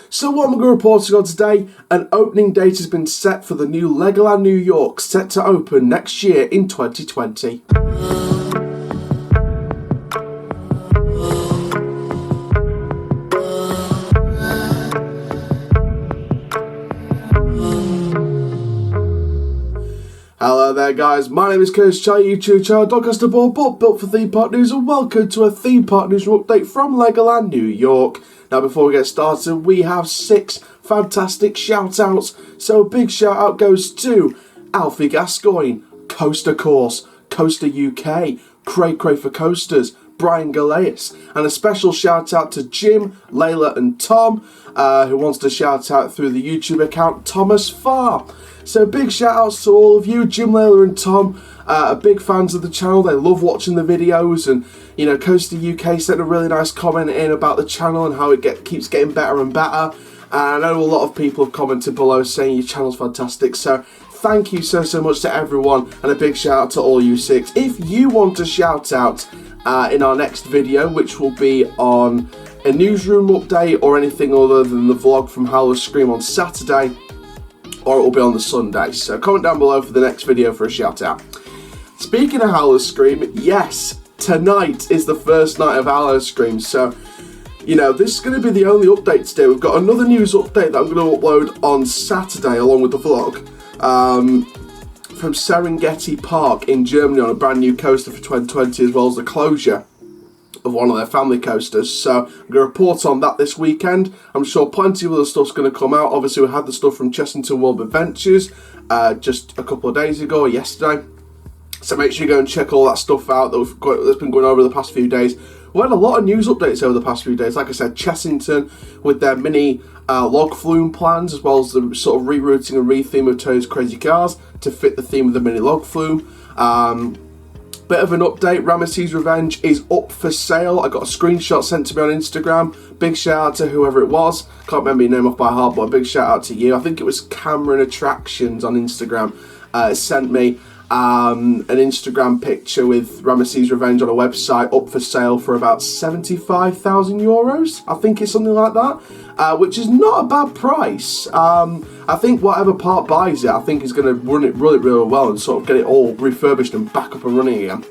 So what I'm going to report on today, an opening date has been set for the new Legoland New York, set to open next year in 2020. Hello there guys, my name is Coach Chai, YouTube channel Dogcaster Board, but built for Theme Park News, and welcome to a Theme Park Newsroom update from Legoland New York. Now before we get started, we have 6 fantastic shout outs. So a big shout out goes to Alfie Gascoigne, Coaster Course, Coaster UK, Cray Cray for Coasters, Brian Galeas, and a special shout out to Jim, Layla and Tom, who wants to shout out through the YouTube account Thomas Farr. So big shout outs to all of you. Jim, Layla and Tom are big fans of the channel. They love watching the videos, and you know, Coaster UK sent a really nice comment in about the channel and how it keeps getting better and better. And I know a lot of people have commented below saying your channel's fantastic, so thank you so much to everyone, and a big shout out to all you 6. If you want to shout out in our next video, which will be on a newsroom update or anything other than the vlog from Howler's Scream on Saturday, or it will be on the Sunday, so comment down below for the next video for a shout out. Speaking of Howler's Scream, yes, tonight is the first night of Howler's Scream, so you know, this is going to be the only update today. We've got another news update that I'm going to upload on Saturday along with the vlog from Serengeti Park in Germany on a brand new coaster for 2020, as well as the closure of one of their family coasters. So I'm going to report on that this weekend. I'm sure plenty of other stuff's going to come out. Obviously we had the stuff from Chessington World Adventures just a couple of days ago or yesterday. So make sure you go and check all that stuff out that's been going over the past few days. We had a lot of news updates over the past few days. Like I said, Chessington with their mini log flume plans, as well as the sort of rerouting and retheme of Tony's Crazy Cars to fit the theme of the mini log flume. Bit of an update, Ramesses Revenge is up for sale. I got a screenshot sent to me on Instagram. Big shout out to whoever it was. Can't remember your name off by heart, but a big shout out to you. I think it was Cameron Attractions on Instagram. Sent me an Instagram picture with Ramesses Revenge on a website up for sale for about 75,000 euros. I think it's something like that, which is not a bad price. I think whatever part buys it, I think is going to run it really well and sort of get it all refurbished and back up and running again.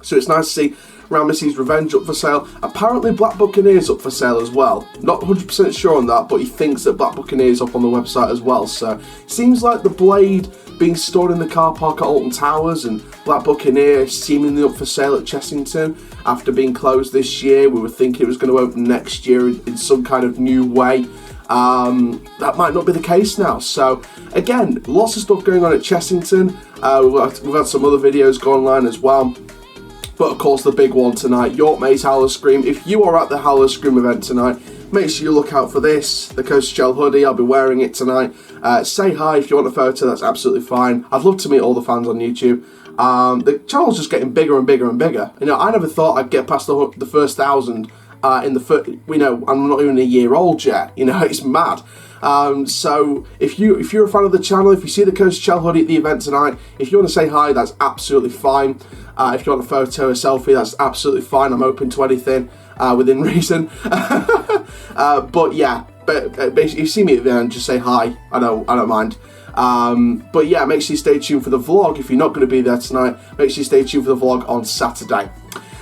So it's nice to see Ramesses Revenge up for sale. Apparently Black Buccaneer's up for sale as well. Not 100% sure on that, but he thinks that Black Buccaneer's up on the website as well. So seems like the Blade being stored in the car park at Alton Towers and Black Buccaneer seemingly up for sale at Chessington after being closed this year. We were thinking it was going to open next year in some kind of new way. That might not be the case now. So again, lots of stuff going on at Chessington. We've had some other videos go online as well. But of course the big one tonight, York Maze Howler's Scream. If you are at the Howler's Scream event tonight, make sure you look out for this, the Coaster Shell hoodie. I'll be wearing it tonight. Say hi if you want a photo, that's absolutely fine. I'd love to meet all the fans on YouTube. The channel's just getting bigger and bigger and bigger. You know, I never thought I'd get past the first 1,000 in the first, you know, I'm not even a year old yet. You know, it's mad. So if you're a fan of the channel, if you see the Coaster Shell hoodie at the event tonight, if you want to say hi, that's absolutely fine. If you want a photo, a selfie, that's absolutely fine. I'm open to anything within reason. But yeah, basically, if you see me at the end, just say hi. I don't mind. But yeah, make sure you stay tuned for the vlog. If you're not going to be there tonight, make sure you stay tuned for the vlog on Saturday.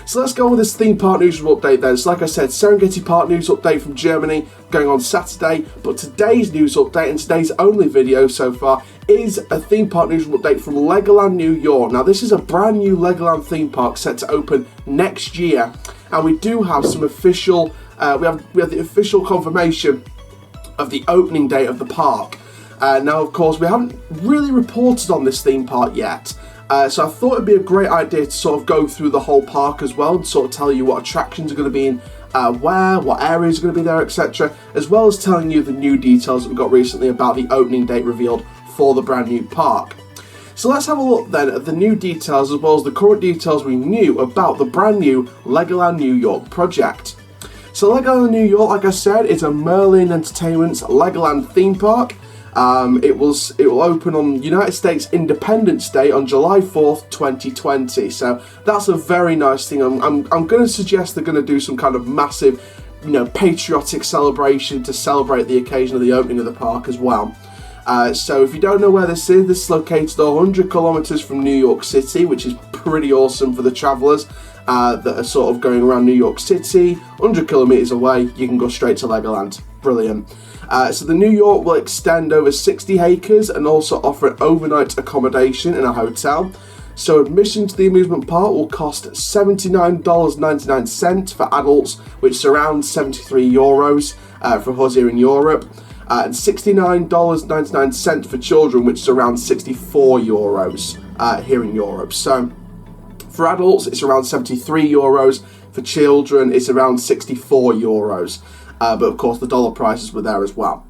So let's go with this Theme Park Newsroom update then. So like I said, Serengeti Park news update from Germany going on Saturday. But today's news update and today's only video so far is a Theme Park Newsroom update from Legoland New York. Now this is a brand new Legoland theme park set to open next year. And we do have some official, we have the official confirmation of the opening date of the park. Now of course we haven't really reported on this theme park yet. So I thought it'd be a great idea to sort of go through the whole park as well and sort of tell you what attractions are going to be in where, what areas are going to be there, etc. As well as telling you the new details that we got recently about the opening date revealed for the brand new park. So let's have a look then at the new details as well as the current details we knew about the brand new Legoland New York project. So Legoland New York, like I said, is a Merlin Entertainment's Legoland theme park. It will open on United States Independence Day on July 4th, 2020. So that's a very nice thing. I'm going to suggest they're going to do some kind of massive patriotic celebration to celebrate the occasion of the opening of the park as well. So if you don't know where this is located 100 kilometers from New York City, which is pretty awesome for the travelers that are sort of going around New York City. 100 kilometers away, you can go straight to Legoland. Brilliant. So the New York will extend over 60 acres and also offer an overnight accommodation in a hotel. So admission to the amusement park will cost $79.99 for adults, which is around €73 for us here in Europe. And $69.99 for children, which is around €64 here in Europe. So for adults, it's around €73. For children, it's around €64. But of course, the dollar prices were there as well.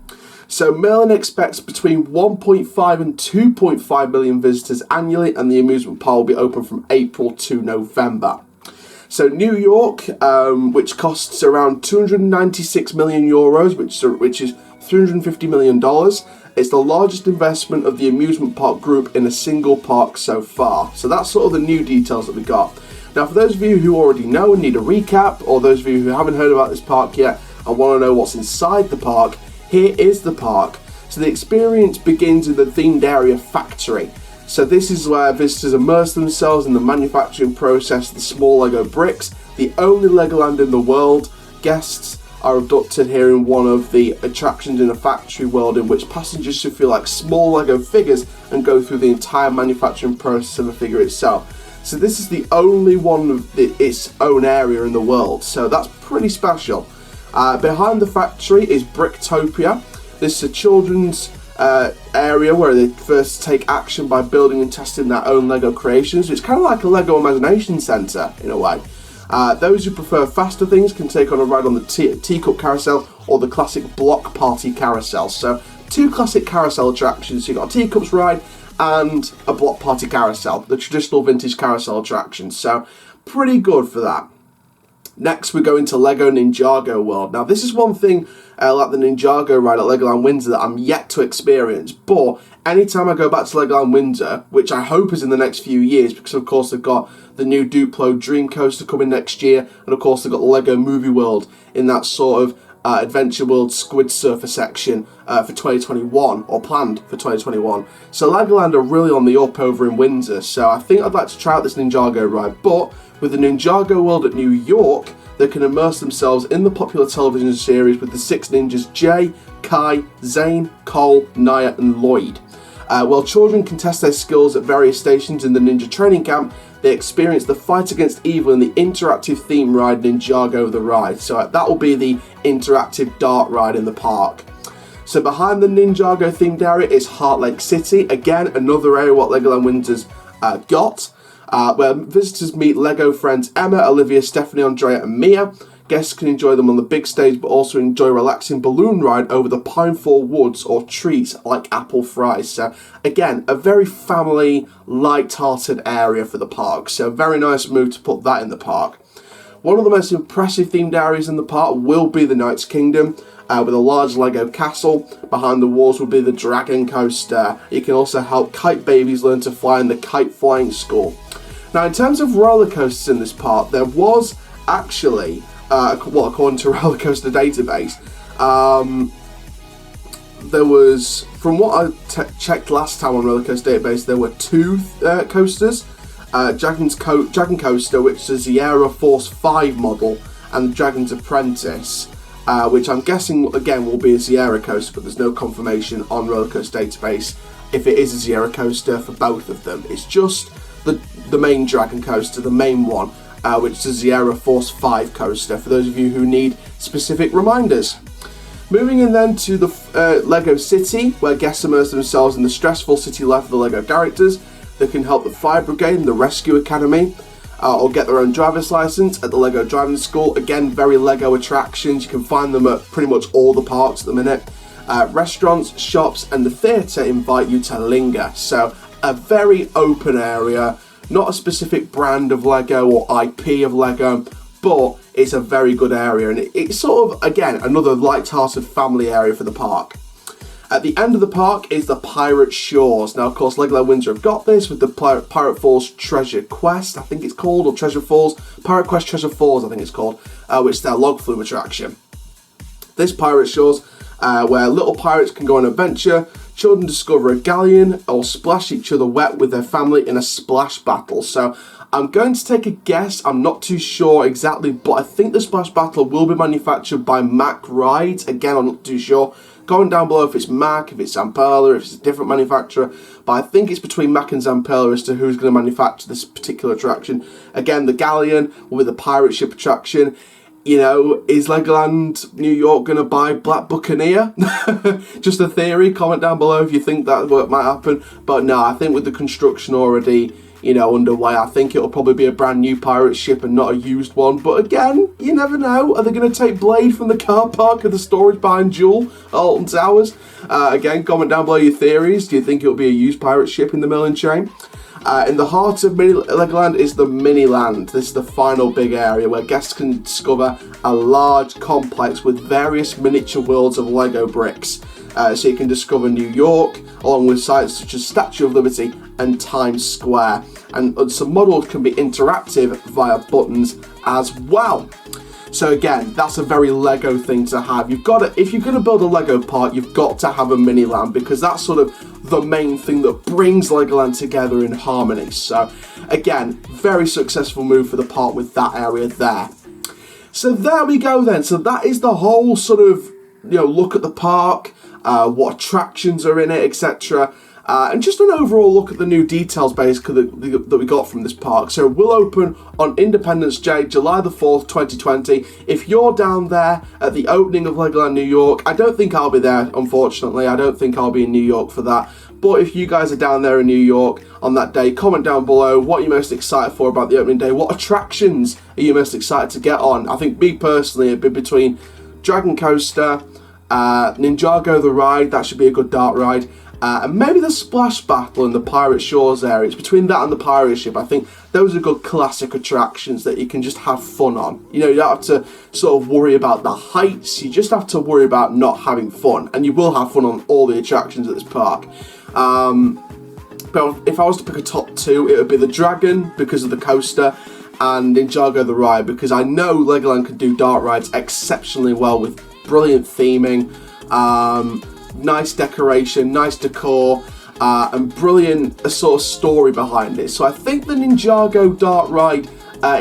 So Merlin expects between 1.5 and 2.5 million visitors annually, and the amusement park will be open from April to November. So New York, which costs around €296 million, which is $350 million. It's the largest investment of the amusement park group in a single park so far. So that's sort of the new details that we got. Now, for those of you who already know and need a recap, or those of you who haven't heard about this park yet and want to know what's inside the park, here is the park. So the experience begins in the themed area factory. So this is where visitors immerse themselves in the manufacturing process of the small Lego bricks, the only Legoland in the world. Guests are abducted here in one of the attractions in a factory world in which passengers should feel like small Lego figures and go through the entire manufacturing process of the figure itself. So this is the only one of its own area in the world, so that's pretty special. Behind the factory is Bricktopia. This is a children's area where they first take action by building and testing their own Lego creations. It's kind of like a Lego Imagination Centre in a way. Those who prefer faster things can take on a ride on the teacup carousel or the classic block party carousel. So two classic carousel attractions. You've got a teacups ride and a block party carousel, the traditional vintage carousel attractions. So pretty good for that. Next, we go into Lego Ninjago World. Now, this is one thing like the Ninjago ride at Legoland Windsor that I'm yet to experience. But anytime I go back to Legoland Windsor, which I hope is in the next few years, because of course they've got the new Duplo Dream Coaster coming next year, and of course they've got the Lego Movie World in that sort of Adventure World Squid Surfer section for 2021, or planned for 2021. So Legoland are really on the up over in Windsor, so I think I'd like to try out this Ninjago ride. But with the Ninjago World at New York, they can immerse themselves in the popular television series with the six ninjas Jay, Kai, Zane, Cole, Naya and Lloyd. While children can test their skills at various stations in the ninja training camp, they experience the fight against evil in the interactive theme ride Ninjago the Ride. So that will be the interactive dart ride in the park. So behind the Ninjago themed area is Heart Lake City. Again, another area what Legoland Windsor's got. Where visitors meet Lego friends Emma, Olivia, Stephanie, Andrea and Mia. Guests can enjoy them on the big stage, but also enjoy a relaxing balloon ride over the Pinefall Woods or treats like apple fries. So again, a very family, light-hearted area for the park. So very nice move to put that in the park. One of the most impressive themed areas in the park will be the Knight's Kingdom, with a large Lego castle. Behind the walls will be the Dragon Coaster. You can also help kite babies learn to fly in the kite flying school. Now, in terms of roller coasters in this park, there was actually, according to Roller Coaster Database, there was, from what I checked last time on Roller Coaster Database, there were two coasters. Dragon Coaster, which is the Sierra Force 5 model, and Dragon's Apprentice, which I'm guessing, again, will be a Sierra coaster, but there's no confirmation on Roller Coaster Database if it is a Sierra coaster for both of them. It's just the main Dragon Coaster, the main one, which is the Sierra Force 5 coaster, for those of you who need specific reminders. Moving in then to the Lego City, where guests immerse themselves in the stressful city life of the Lego characters. They can help the Fire Brigade and the Rescue Academy, or get their own driver's license at the Lego Driving School. Again, very Lego attractions. You can find them at pretty much all the parks at the minute. Restaurants, shops and the theatre invite you to linger. So a very open area, not a specific brand of Lego or IP of Lego, but it's a very good area, and it's sort of, again, another light-hearted family area for the park. At the end of the park is the Pirate Shores. Now, of course, Legoland Windsor have got this with the Pirate Falls Treasure Quest, I think it's called, or Treasure Falls. Pirate Quest Treasure Falls, I think it's called, which is their log flume attraction. This pirate shores where little pirates can go on adventure, children discover a galleon, or splash each other wet with their family in a splash battle. So I'm going to take a guess, I'm not too sure exactly, but I think the splash battle will be manufactured by Mack Rides. Again, I'm not too sure. Comment down below if it's Mack, if it's Zamperla, if it's a different manufacturer, but I think it's between Mack and Zamperla as to who's going to manufacture this particular attraction. Again, the galleon will be the pirate ship attraction. You know, is Legoland New York going to buy Black Buccaneer? Just a theory. Comment down below if you think that might happen. But no, I think with the construction already, you know, underway, I think it'll probably be a brand new pirate ship and not a used one. But again, you never know. Are they going to take Blade from the car park of the storage behind Jewel at Alton Towers? Again, comment down below your theories. Do you think it'll be a used pirate ship in the milling chain? In the heart of Legoland is the Miniland. This is the final big area where guests can discover a large complex with various miniature worlds of Lego bricks. So you can discover New York, along with sites such as Statue of Liberty and Times Square. And some models can be interactive via buttons as well. So again, that's a very Lego thing to have. You've got to, if you're going to build a Lego park, you've got to have a Miniland, because that's sort of the main thing that brings Legoland together in harmony. So again, very successful move for the park with that area there. So there we go then. So that is the whole sort of, you know, look at the park, what attractions are in it, etc. And just an overall look at the new details basically that we got from this park. So it will open on Independence Day, July the 4th, 2020. If you're down there at the opening of Legoland New York, I don't think I'll be there, unfortunately. I don't think I'll be in New York for that. But if you guys are down there in New York on that day, comment down below what you're most excited for about the opening day. What attractions are you most excited to get on? I think me personally, it'd be between Dragon Coaster, Ninjago the ride, that should be a good dark ride, and maybe the Splash Battle in the Pirate Shores area. It's between that and the pirate ship. I think those are good classic attractions that you can just have fun on. You know, you don't have to sort of worry about the heights, you just have to worry about not having fun, and you will have fun on all the attractions at this park. But if I was to pick a top two, it would be the Dragon because of the coaster, and Ninjago the ride because I know Legoland can do dark rides exceptionally well with brilliant theming, nice decoration, nice decor, and brilliant sort of story behind it. So I think the Ninjago dark ride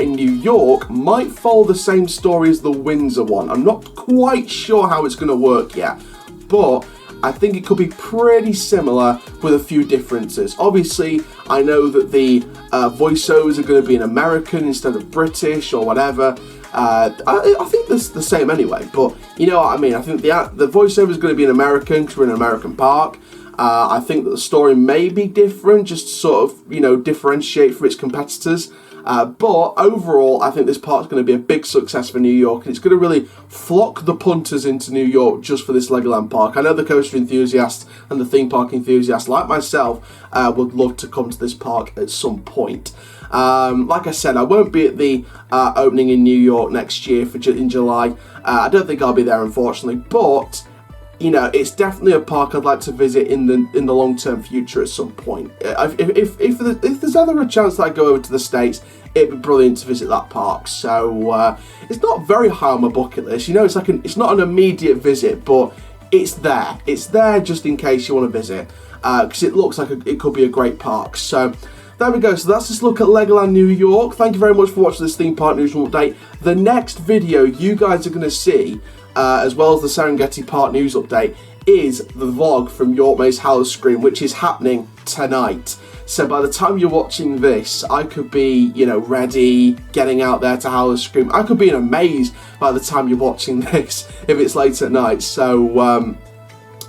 in New York might follow the same story as the Windsor one. I'm not quite sure how it's going to work yet, but I think it could be pretty similar with a few differences. Obviously, I know that the voiceovers are going to be in American instead of British or whatever. I think that's the same anyway, but you know what I mean. I think the voiceover is going to be in American because we're in an American park. I think that the story may be different, just to sort of, you know, differentiate from its competitors. But overall, I think this park's going to be a big success for New York, and it's going to really flock the punters into New York just for this Legoland park. I know the coaster enthusiasts and the theme park enthusiasts, like myself, would love to come to this park at some point. Like I said, I won't be at the opening in New York next year in July. I don't think I'll be there, unfortunately, but you know, it's definitely a park I'd like to visit in the long-term future at some point. If there's ever a chance that I go over to the States, it'd be brilliant to visit that park. So it's not very high on my bucket list. You know, it's not an immediate visit, but it's there. It's there just in case you want to visit, because it looks like it could be a great park. So there we go. So that's just a look at Legoland New York. Thank you very much for watching this Theme Park Newsroom update. The next video you guys are going to see, as well as the Serengeti Park News update, is the vlog from York Maze Howl-O-Scream, which is happening tonight. So by the time you're watching this, I could be, you know, ready, getting out there to Howl-O-Scream. I could be in a maze by the time you're watching this, if it's late at night. So,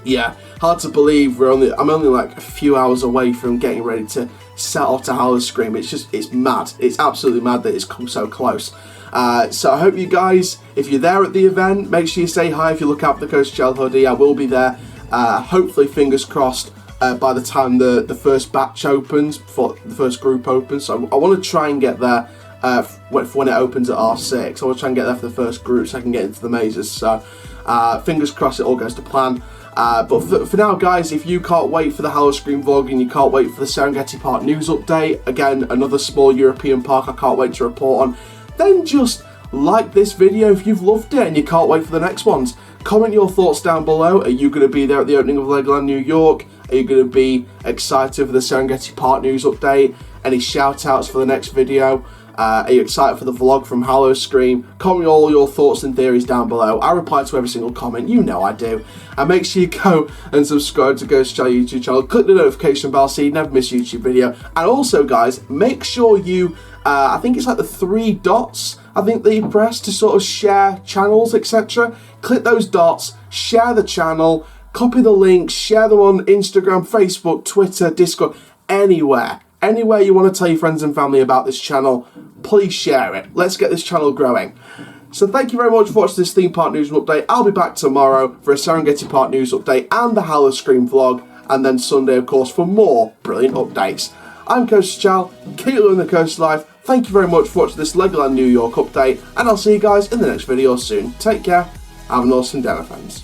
yeah, hard to believe I'm only like a few hours away from getting ready to set off to Howl-O-Scream. It's mad. It's absolutely mad that it's come so close. So I hope you guys, if you're there at the event, make sure you say hi. If you look out for the Coast Gel hoodie, I will be there. Hopefully, fingers crossed, by the time the first batch opens, before the first group opens. So I want to try and get there when it opens at R6. I want to try and get there for the first group so I can get into the mazes. So fingers crossed it all goes to plan. But for now, guys, if you can't wait for the Howl-O-Scream vlog and you can't wait for the Serengeti Park News update, again, another small European park I can't wait to report on, then just like this video if you've loved it and you can't wait for the next ones. Comment your thoughts down below. Are you going to be there at the opening of Legoland New York? Are you going to be excited for the Serengeti Park News update? Any shout outs for the next video? Are you excited for the vlog from Hollowscream? Comment all your thoughts and theories down below. I reply to every single comment, you know I do. And make sure you go and subscribe to Ghost Chai YouTube channel. Click the notification bell so you never miss a YouTube video. And also guys, make sure you, I think it's like the 3 dots, I think that you press to sort of share channels, etc. Click those dots, share the channel, copy the links, share them on Instagram, Facebook, Twitter, Discord, anywhere. Anywhere you want to tell your friends and family about this channel, please share it. Let's get this channel growing. So thank you very much for watching this Theme Park News update. I'll be back tomorrow for a Serengeti Park News update and the Hollowscream vlog, and then Sunday, of course, for more brilliant updates. I'm Coach Chal, keep living the coast life. Thank you very much for watching this Legoland New York update, and I'll see you guys in the next video soon. Take care, have an awesome day, my friends.